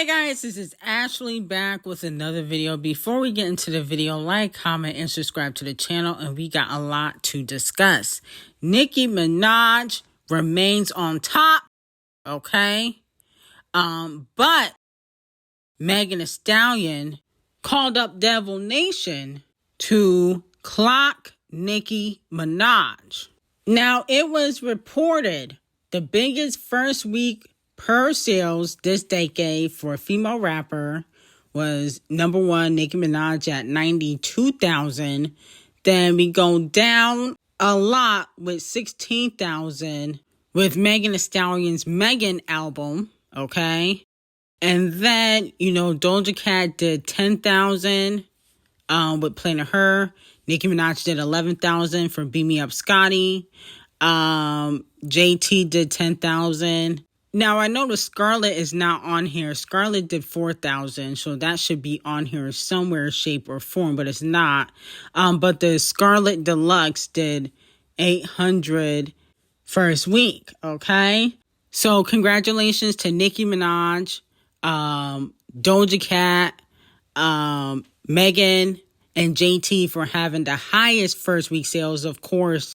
Hi guys, this is Ashley back with another video. Before we get into the video, like, comment, and subscribe to the channel, and we got a lot to discuss. Nicki Minaj remains on top, okay? But Megan Thee Stallion called up Devil Nation to clock Nicki Minaj. Now, it was reported the biggest first week per sales this decade for a female rapper was number one, Nicki Minaj at 92,000. Then we go down a lot with 16,000 with Megan Thee Stallion's Megan album, okay? And then, D0JA did 10,000 with Plän of Her. Nicki Minaj did 11,000 for Beat Me Up Scotty. JT did 10,000. Now, I know the Scarlet is not on here. Scarlet did 4,000, so that should be on here somewhere, shape, or form, but it's not. But the Scarlet Deluxe did 800 first week, okay? So, congratulations to Nicki Minaj, D0JA, Megan, and JT for having the highest first week sales. Of course,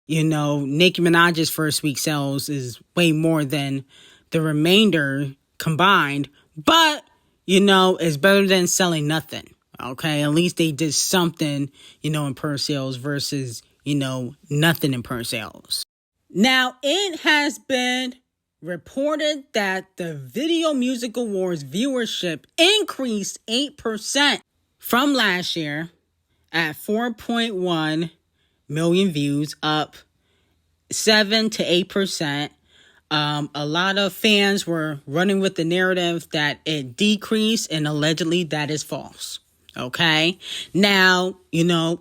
Nicki Minaj's first week sales is way more than the remainder combined. But, it's better than selling nothing. Okay. At least they did something, in per sales versus, nothing in per sales. Now, it has been reported that the Video Music Awards viewership increased 8% from last year at 4.1 million views, up 7 to 8%. A lot of fans were running with the narrative that it decreased, and allegedly that is false. Okay. Now,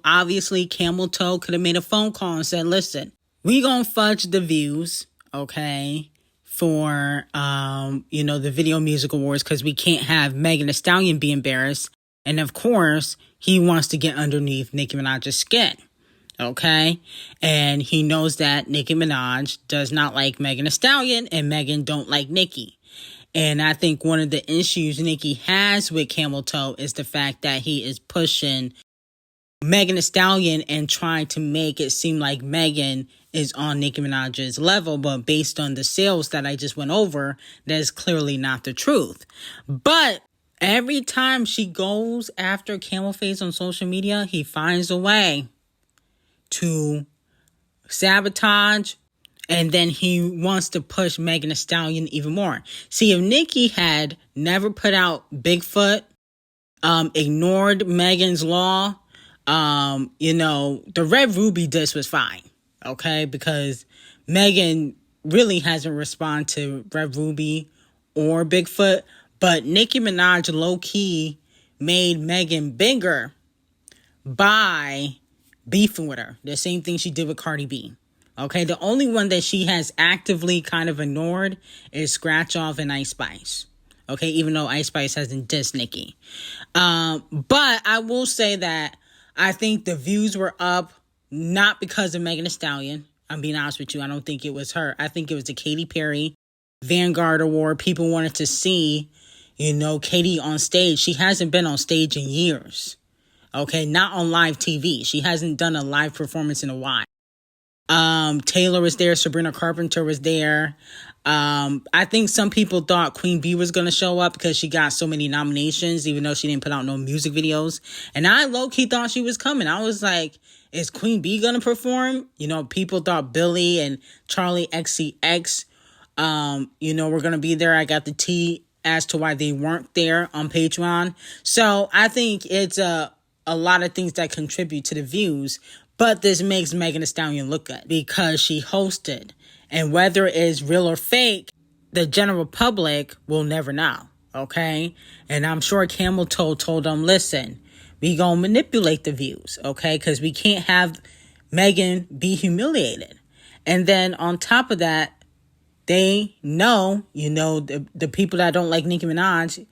obviously Camel Toe could have made a phone call and said, listen, we gonna fudge the views, okay, for, the Video Music Awards, because we can't have Megan Thee Stallion be embarrassed. And of course, he wants to get underneath Nicki Minaj's skin. Okay. And he knows that Nicki Minaj does not like Megan Thee Stallion, and Megan don't like Nicki. And I think one of the issues Nicki has with Camel Toe is the fact that he is pushing Megan Thee Stallion and trying to make it seem like Megan is on Nicki Minaj's level. But based on the sales that I just went over, that is clearly not the truth. But every time she goes after Camel Face on social media, he finds a way to sabotage, and then he wants to push Megan Thee Stallion even more. See, if Nicki had never put out Bigfoot, ignored Megan's Law, the Red Ruby disc was fine, okay? Because Megan really hasn't responded to Red Ruby or Bigfoot, but Nicki Minaj low-key made Megan bigger by beefing with her. The same thing she did with Cardi B. Okay, the only one that she has actively kind of ignored is Scratch Off and Ice Spice. Okay, even though Ice Spice hasn't dissed Nicki. But I will say that I think the views were up not because of Megan Thee Stallion. I'm being honest with you. I don't think it was her. I think it was the Katy Perry Vanguard Award. People wanted to see, Katy on stage. She hasn't been on stage in years. Okay, not on live TV. She hasn't done a live performance in a while. Taylor was there. Sabrina Carpenter was there. I think some people thought Queen Bee was going to show up because she got so many nominations, even though she didn't put out no music videos. And I low-key thought she was coming. I was like, is Queen Bee going to perform? People thought Billy and Charlie XCX, were going to be there. I got the tea as to why they weren't there on Patreon. So I think it's a lot of things that contribute to the views, but this makes Megan Thee Stallion look good because she hosted. And whether it's real or fake, the general public will never know, okay? And I'm sure Camel Toe told them, listen, we gonna manipulate the views, okay? Because we can't have Megan be humiliated. And then on top of that, they know, the people that don't like Nicki Minaj,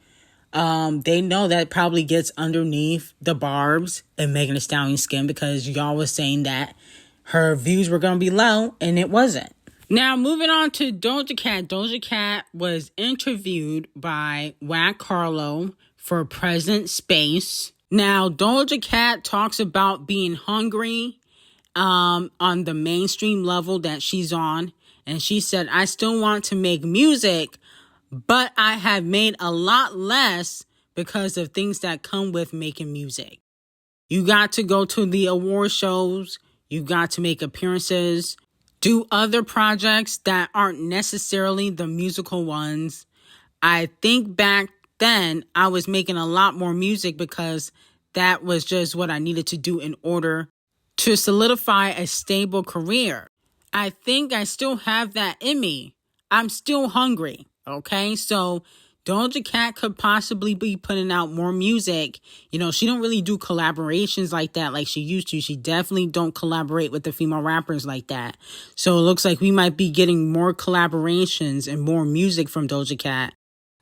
they know that probably gets underneath the barbs and Megan Thee Stallion's skin, because y'all was saying that her views were going to be low, and it wasn't. Now, moving on to Doja Cat. Doja Cat was interviewed by Wack Harlow for Present Space. Now, Doja Cat talks about being hungry on the mainstream level that she's on. And she said, I still want to make music, but I have made a lot less because of things that come with making music. You got to go to the award shows. You got to make appearances. Do other projects that aren't necessarily the musical ones. I think back then I was making a lot more music because that was just what I needed to do in order to solidify a stable career. I think I still have that in me. I'm still hungry, okay? So Doja Cat could possibly be putting out more music. You know, she don't really do collaborations like that like she used to. She definitely don't collaborate with the female rappers like that. So it looks like we might be getting more collaborations and more music from Doja Cat.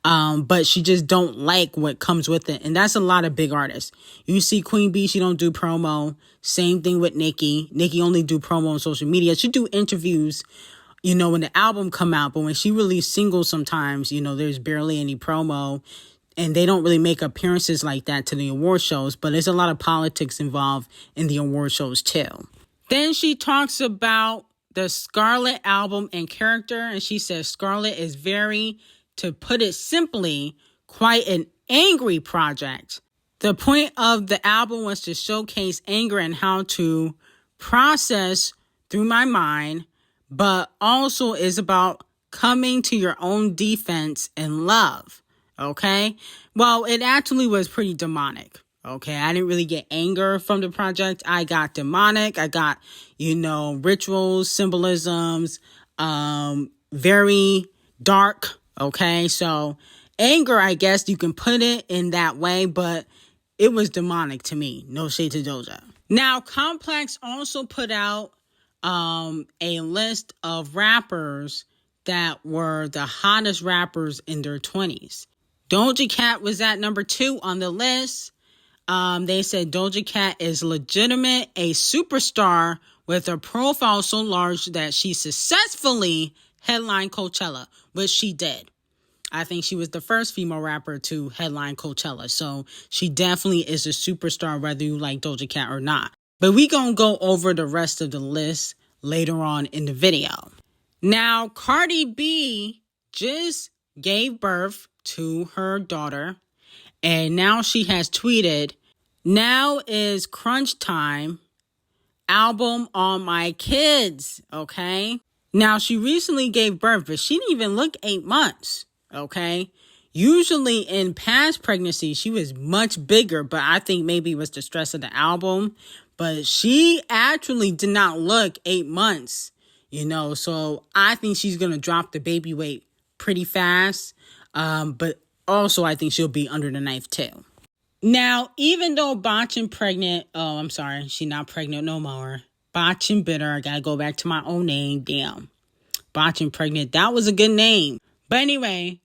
But she just don't like what comes with it. And that's a lot of big artists. You see Queen B, she don't do promo. Same thing with Nicki. Nicki only do promo on social media. She do interviews, you know, when the album come out, but when she release singles sometimes, you know, there's barely any promo and they don't really make appearances like that to the award shows, but there's a lot of politics involved in the award shows too. Then she talks about the Scarlet album and character, and she says Scarlet is very, to put it simply, quite an angry project. The point of the album was to showcase anger and how to process through my mind, but also is about coming to your own defense and love, okay? Well, it actually was pretty demonic, okay? I didn't really get anger from the project. I got demonic. I got, you know, rituals, symbolisms, very dark, okay? So anger, I guess you can put it in that way, but it was demonic to me. No shade to Doja. Now, Complex also put out a list of rappers that were the hottest rappers in their 20s. Doja Cat was at number 2 on the list. They said Doja Cat is legitimate, a superstar with a profile so large that she successfully headlined Coachella, which she did. I think she was the first female rapper to headline Coachella. So she definitely is a superstar, whether you like Doja Cat or not. But we gonna go over the rest of the list later on in the video. Now, Cardi B just gave birth to her daughter. And now she has tweeted, now is crunch time. Album on my kids. Okay. Now, she recently gave birth, but she didn't even look 8 months. Okay. Usually in past pregnancies, she was much bigger, but I think maybe it was the stress of the album. But she actually did not look 8 months, you know, so I think she's going to drop the baby weight pretty fast. But also I think she'll be under the knife too. Now, even though Botchin' pregnant, oh, I'm sorry, she's not pregnant no more. Botchin' bitter, I got to go back to my own name. Damn. Botchin' pregnant, that was a good name. But anyway,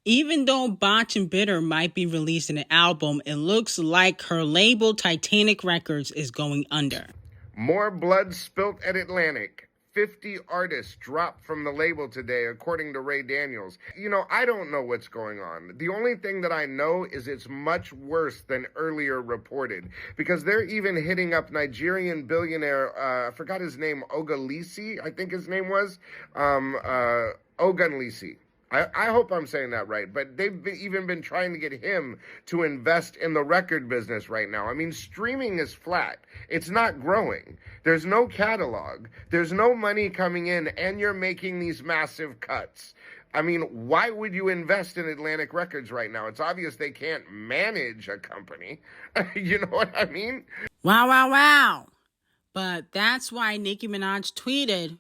even though Botchin' Bitter might be releasing an album, it looks like her label Titanic Records is going under. More blood spilt at Atlantic. 50 artists dropped from the label today, according to Ray Daniels. You know, I don't know what's going on. The only thing that I know is it's much worse than earlier reported, because they're even hitting up Nigerian billionaire, I forgot his name, Ogunlesi, I think his name was, Ogunlesi. I hope I'm saying that right, but they've even been trying to get him to invest in the record business right now. I mean, streaming is flat. It's not growing. There's no catalog. There's no money coming in, and you're making these massive cuts. I mean, why would you invest in Atlantic Records right now? It's obvious they can't manage a company. You know what I mean? Wow, wow, wow. But that's why Nicki Minaj tweeted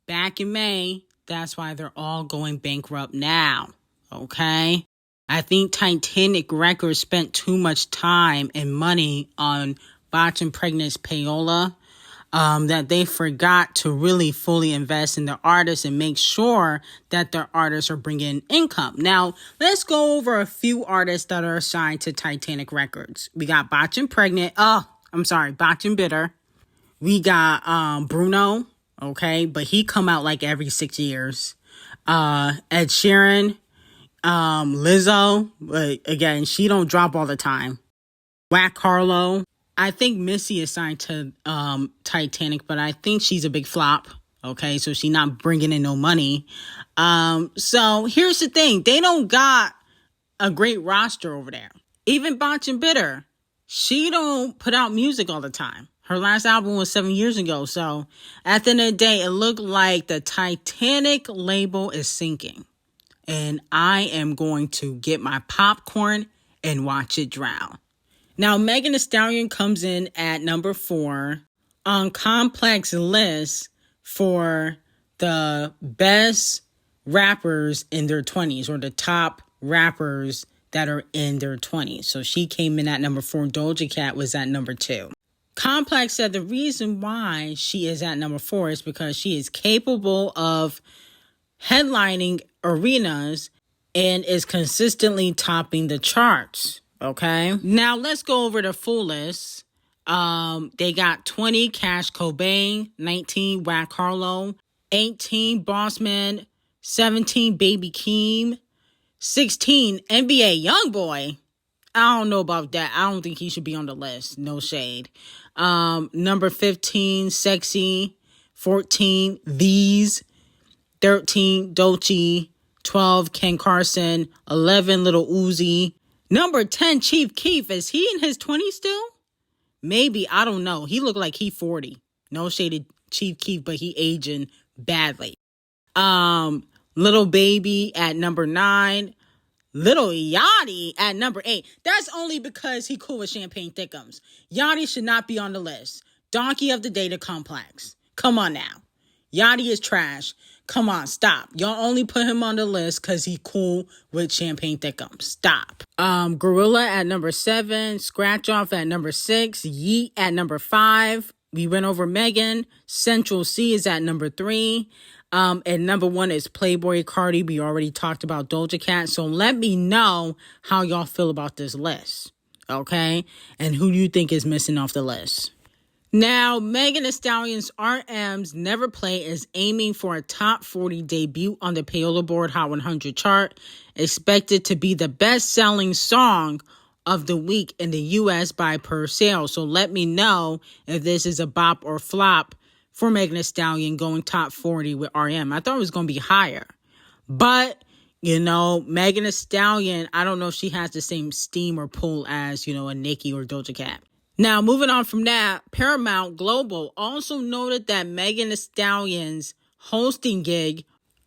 back in May, that's why they're all going bankrupt now, okay? I think Titanic Records spent too much time and money on Botchin' Pregnant's payola that they forgot to really fully invest in their artists and make sure that their artists are bringing income. Now, let's go over a few artists that are assigned to Titanic Records. We got Botchin' Bitter. We got Bruno. okay? But he come out like every 6 years. Ed Sheeran, Lizzo, but again, she don't drop all the time. Whack Harlow. I think Missy is signed to Titanic, but I think she's a big flop. Okay, so she not bringing in no money. So here's the thing. They don't got a great roster over there. Even Botch and Bitter, she don't put out music all the time. Her last album was 7 years ago. So at the end of the day, it looked like the Titanic label is sinking. And I am going to get my popcorn and watch it drown. Now, Megan Thee Stallion comes in at number 4 on Complex list for the best rappers in their 20s, or the top rappers that are in their 20s. So she came in at number 4. Doja Cat was at number 2. Complex said the reason why she is at number 4 is because she is capable of headlining arenas and is consistently topping the charts. Okay. Now let's go over the full list. They got 20 Cash Cobain, 19 Whack Harlow, 18 Bossman, 17 Baby Keem, 16 NBA Youngboy. I don't know about that. I don't think he should be on the list. No shade. Number 15 Sexy, 14 V's, 13 D0JA, 12 Ken Carson, 11 Lil Uzi. Number 10, Chief Keef. Is he in his 20s still? Maybe. I don't know. He looked like he 40. No shade to Chief Keef, but he aging badly. Little Baby at number 9. Little Yachty at number 8. That's only because he cool with Champagne Thickums. Yachty should not be on the list. Donkey of the Day to Complex. Come on now. Yachty is trash. Come on, stop. Y'all only put him on the list because he cool with Champagne Thickums. Stop. Gorilla at number 7. Scratch Off at number 6. Yeet at number 5. We went over Megan. Central C is at number 3. And number 1 is Playboy Cardi. We already talked about Doja Cat. So let me know how y'all feel about this list. Okay? And who do you think is missing off the list? Now, Megan Thee Stallion's RM's Never Play is aiming for a top 40 debut on the Payola Board Hot 100 chart, expected to be the best-selling song of the week in the U.S. by per sale. So let me know if this is a bop or flop for Megan Thee Stallion going top 40 with RM. I thought it was going to be higher. But, you know, Megan Thee Stallion, I don't know if she has the same steam or pull as, you know, a Nicki or Doja Cat. Now, moving on from that, Paramount Global also noted that Megan Thee Stallion's hosting gig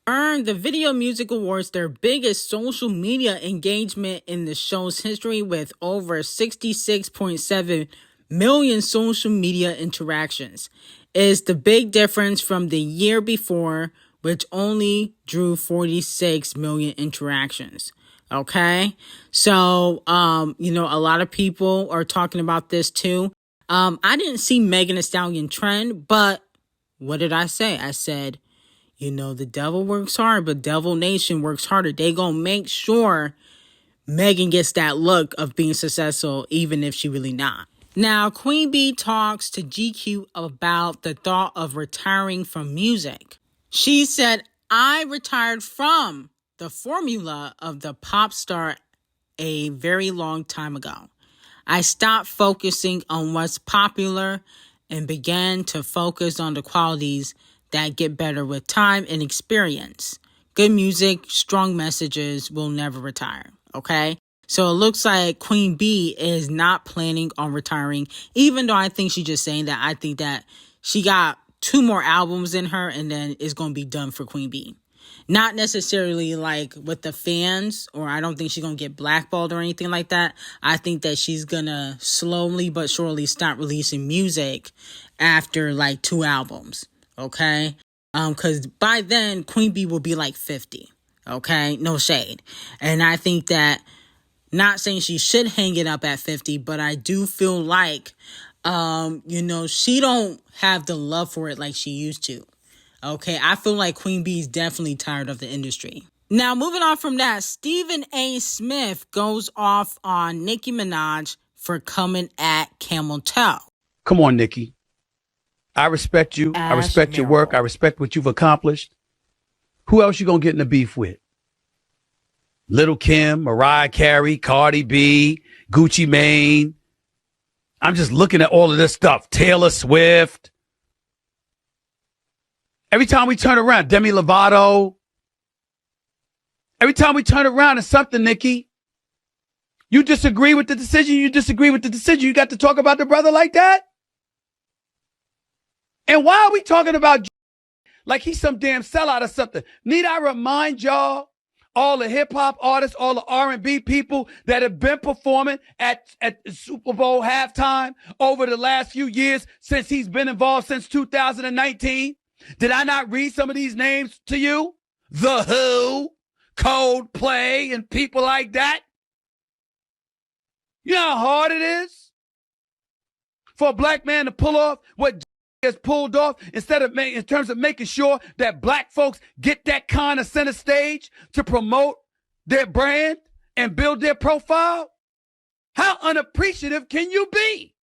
earned the Video Music Awards their biggest social media engagement in the show's history, with over 66.7 million social media interactions. It's the big difference from the year before, which only drew 46 million interactions. Okay, so, you know, a lot of people are talking about this too. I didn't see Megan Thee Stallion trend, but what did I say? I said, you know, the devil works hard, but Devil Nation works harder. They gonna make sure Megan gets that look of being successful, even if she really not. Now, Queen Bee talks to GQ about the thought of retiring from music. She said, I retired from the formula of the pop star a very long time ago. I stopped focusing on what's popular and began to focus on the qualities that get better with time and experience. Good music, strong messages will never retire, okay? So it looks like Queen Bee is not planning on retiring, even though I think she's just saying that. I think that she got 2 more albums in her and then it's going to be done for Queen Bee. Not necessarily like with the fans, or I don't think she's going to get blackballed or anything like that. I think that she's going to slowly but surely stop releasing music after like 2 albums. Okay? Because by then, Queen Bee will be like 50. Okay? No shade. And I think that, not saying she should hang it up at 50, but I do feel like, you know, she don't have the love for it like she used to. Okay, I feel like Queen Bee is definitely tired of the industry. Now, moving on from that, Stephen A. Smith goes off on Nicki Minaj for coming at Camel Toe. Come on, Nicki. I respect you. I Ash respect your work. I Miracle. respect what you've accomplished. Who else you gonna get in the beef with? Little Kim, Mariah Carey, Cardi B, Gucci Mane. I'm just looking at all of this stuff. Taylor Swift. Every time we turn around, Demi Lovato. Every time we turn around, it's something, Nikki. You disagree with the decision. You disagree with the decision. You got to talk about the brother like that? And why are we talking about like he's some damn sellout or something? Need I remind y'all, all the hip hop artists, all the R&B people that have been performing at the Super Bowl halftime over the last few years since he's been involved since 2019? Did I not read some of these names to you? The Who, Coldplay, and people like that. You know how hard it is for a black man to pull off what has pulled off instead of in terms of making sure that black folks get that kind of center stage to promote their brand and build their profile? How unappreciative can you be?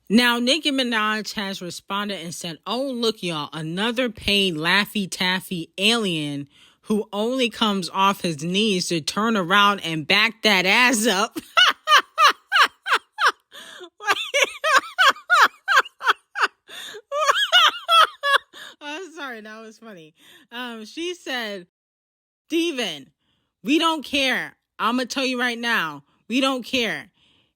Now, Nicki Minaj has responded and said, oh, look, y'all, another paid Laffy Taffy alien who only comes off his knees to turn around and back that ass up. Oh, sorry, that was funny. She said, Steven, we don't care. I'm going to tell you right now, we don't care.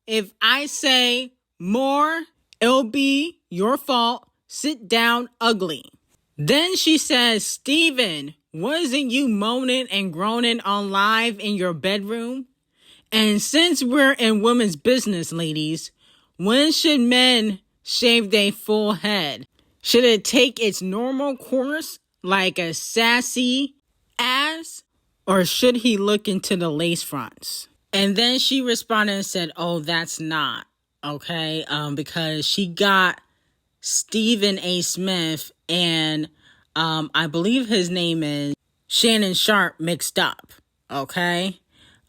If I say more, it'll be your fault. Sit down, ugly. Then she says, Steven, wasn't you moaning and groaning on live in your bedroom? And since we're in women's business, ladies, when should men shave their full head? Should it take its normal course like a sassy ass? Or should he look into the lace fronts? And then she responded and said, oh, that's not. Okay, because she got Stephen A. Smith and I believe his name is Shannon Sharp mixed up. Okay,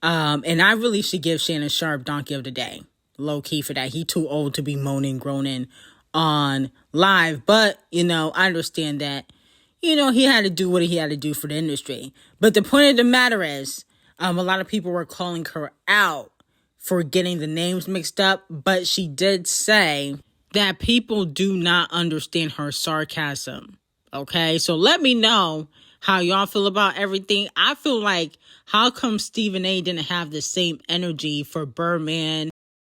and I really should give Shannon Sharp Donkey of the Day. Low key for that. He too old to be moaning, groaning on live. But, I understand that, he had to do what he had to do for the industry. But the point of the matter is, a lot of people were calling her out for getting the names mixed up. But she did say that people do not understand her sarcasm. Okay, so let me know how y'all feel about everything. I feel like, how come Stephen A. didn't have the same energy for Birdman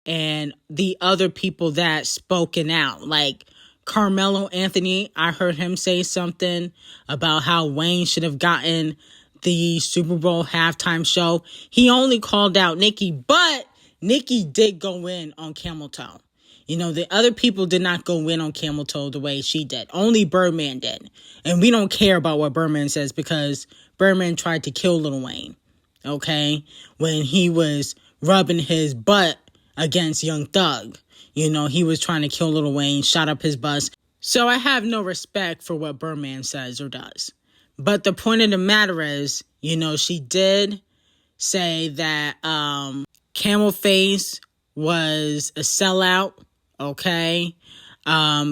and the other people that spoken out? Like Carmelo Anthony, I heard him say something about how Wayne should have gotten the Super Bowl halftime show. He only called out Nicki, but Nicki did go in on Camel Toe. The other people did not go in on Camel Toe the way she did. Only Birdman did. And we don't care about what Birdman says because Birdman tried to kill Lil Wayne. Okay? When he was rubbing his butt against Young Thug. He was trying to kill Lil Wayne, shot up his bus. So I have no respect for what Birdman says or does. But the point of the matter is, she did say that Camel Face was a sellout. Okay.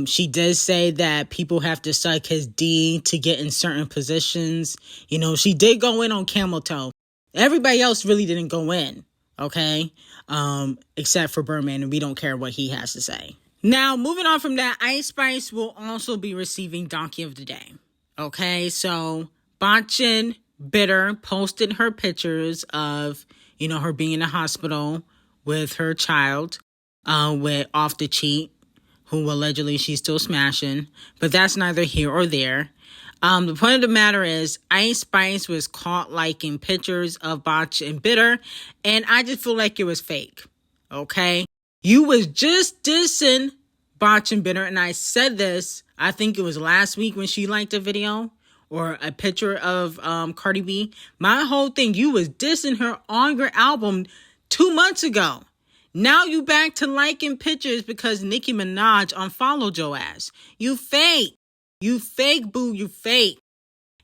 She did say that people have to suck his D to get in certain positions. She did go in on Camel Toe. Everybody else really didn't go in. Okay. Except for Birdman, and we don't care what he has to say. Now, moving on from that, Ice Spice will also be receiving Donkey of the Day. Okay. So Bachin Bitter posted her pictures of, her being in the hospital with her child. With Off the Cheat, who allegedly she's still smashing. But that's neither here or there. The point of the matter is, Ice Spice was caught liking pictures of Botch and Bitter, and I just feel like it was fake. Okay? You was just dissing Botch and Bitter, and I said this, I think it was last week when she liked a video or a picture of Cardi B. My whole thing, you was dissing her on your album 2 months ago. Now you back to liking pictures because Nicki Minaj unfollowed your ass. You fake. You fake, boo. You fake.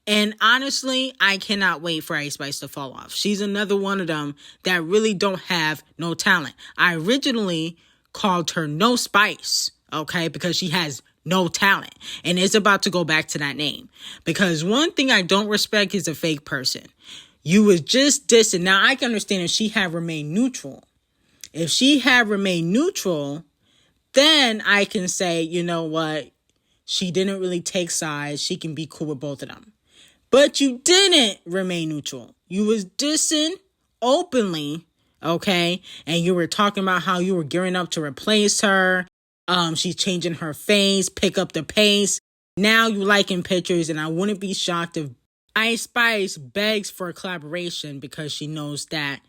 And honestly, I cannot wait for Ice Spice to fall off. She's another one of them that really don't have no talent. I originally called her No Spice, okay, because she has no talent. And it's about to go back to that name. Because one thing I don't respect is a fake person. You was just dissing. Now, I can understand if she had remained neutral. If she had remained neutral, then I can say, you know what? She didn't really take sides. She can be cool with both of them. But you didn't remain neutral. You was dissing openly, okay? And you were talking about how you were gearing up to replace her. She's changing her face, pick up the pace. Now you liking pictures, and I wouldn't be shocked if Icespxce begs for a collaboration because she knows that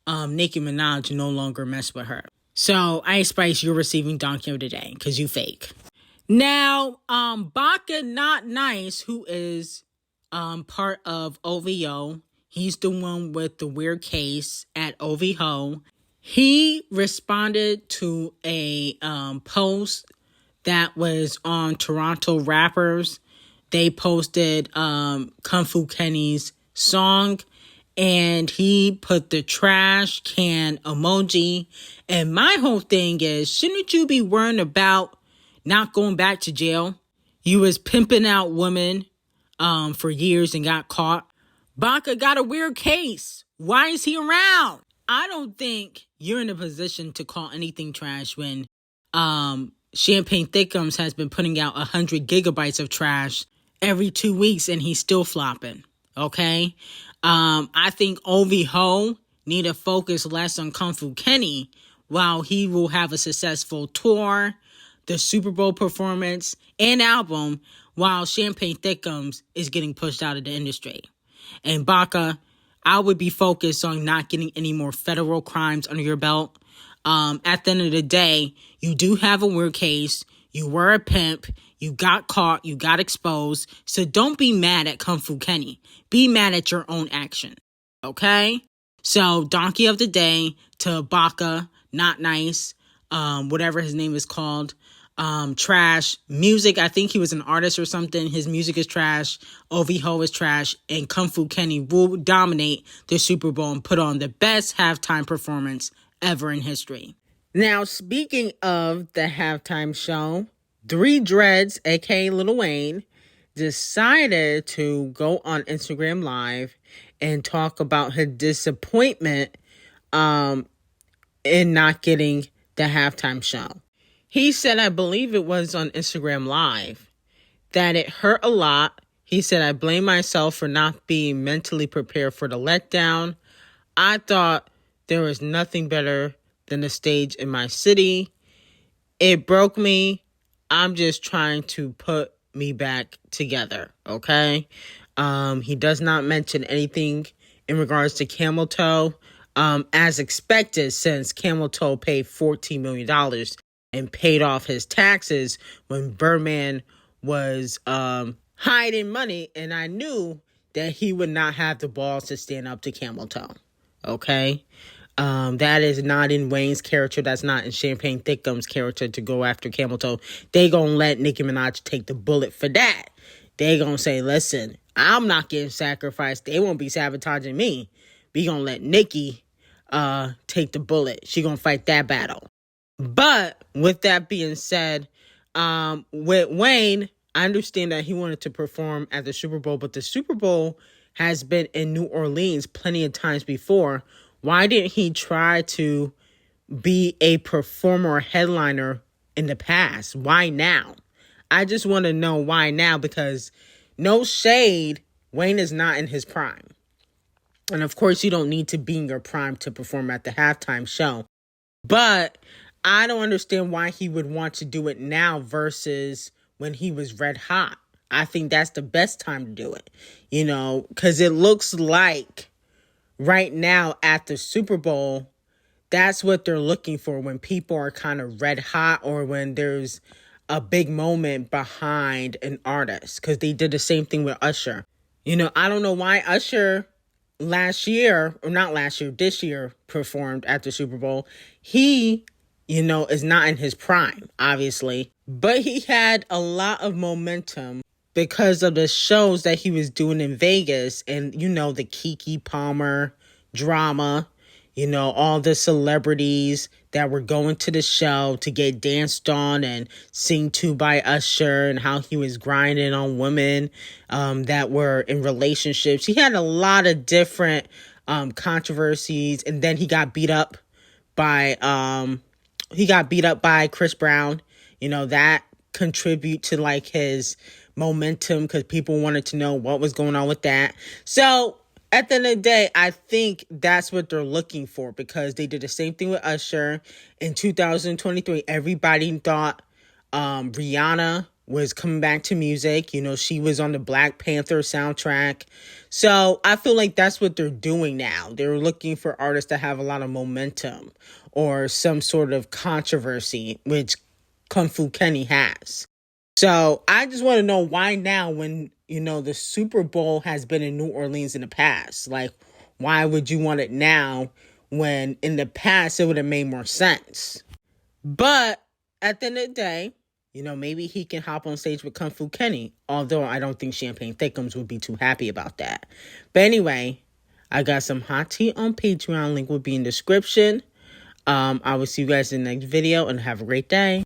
Nicki Minaj no longer mess with her. So Icespxce, you're receiving Donkey of the Day because you fake. Now, BR0KÖ Not Nice, who is part of OVO, he's the one with the weird case at OVO. He responded to a post that was on Toronto rappers. They posted Kung Fu Kenny's song, and he put the trash can emoji. And my whole thing is, shouldn't you be worrying about not going back to jail? You was pimping out women for years and got caught. BR0KÖ got a weird case. Why is he around? I don't think you're in a position to call anything trash when Champagne Thickums has been putting out 100 gigabytes of trash every 2 weeks and he's still flopping. Okay? I think OVO need to focus less on Kung Fu Kenny while he will have a successful tour, the Super Bowl performance, and album, while Champagne Thickums is getting pushed out of the industry. And BR0KÖ, I would be focused on not getting any more federal crimes under your belt. At the end of the day, you do have a weird case. You were a pimp. You got caught. You got exposed. So don't be mad at Kung Fu Kenny. Be mad at your own action. Okay? So, Donkey of the Day to BR0KÖ, Not Nice, whatever his name is called. Trash. Music, I think he was an artist or something. His music is trash. OVO is trash. And Kung Fu Kenny will dominate the Super Bowl and put on the best halftime performance ever in history. Now, speaking of the halftime show, D0JA, aka Lil Wayne, decided to go on Instagram Live and talk about his disappointment in not getting the halftime show. He said, I believe it was on Instagram Live, that it hurt a lot. He said, I blame myself for not being mentally prepared for the letdown. I thought there was nothing better than the stage in my city. It broke me. I'm just trying to put me back together, okay? He does not mention anything in regards to Camel Toe, as expected, since Camel Toe paid $14 million and paid off his taxes when Birdman was hiding money, and I knew that he would not have the balls to stand up to Camel Toe, okay? That is not in Wayne's character. That's not in Champagne Thickums' character to go after Camel Toe. They gonna let Nicki Minaj take the bullet for that. They gonna say, listen, I'm not getting sacrificed. They won't be sabotaging me. We gonna let Nicki take the bullet. She gonna fight that battle. But with that being said, with Wayne, I understand that he wanted to perform at the Super Bowl, but the Super Bowl has been in New Orleans plenty of times before. Why didn't he try to be a performer or headliner in the past? Why now? I just want to know why now, because no shade, Wayne is not in his prime. And of course, you don't need to be in your prime to perform at the halftime show. But I don't understand why he would want to do it now versus when he was red hot. I think that's the best time to do it, you know, because it looks like right now at the Super Bowl, that's what they're looking for when people are kind of red hot or when there's a big moment behind an artist, because they did the same thing with Usher. You know, I don't know why Usher this year performed at the Super Bowl. He, you know, is not in his prime, obviously, but he had a lot of momentum because of the shows that he was doing in Vegas and, you know, the Keke Palmer drama. You know, all the celebrities that were going to the show to get danced on and sing to by Usher, and how he was grinding on women that were in relationships. He had a lot of different controversies, and then he got beat up by Chris Brown. You know, that contribute to like his momentum, because people wanted to know what was going on with that. So at the end of the day, I think that's what they're looking for, because they did the same thing with Usher in 2023. Everybody thought Rihanna was coming back to music. You know, she was on the Black Panther soundtrack. So I feel like that's what they're doing now. They're looking for artists that have a lot of momentum or some sort of controversy, which Kung Fu Kenny has. So I just want to know why now, when, you know, the Super Bowl has been in New Orleans in the past. Like, why would you want it now when in the past it would have made more sense? But at the end of the day, you know, maybe he can hop on stage with Kung Fu Kenny, although I don't think Champagne Thickums would be too happy about that. But anyway, I got some hot tea on Patreon. Link will be in the description. I will see you guys in the next video, and have a great day.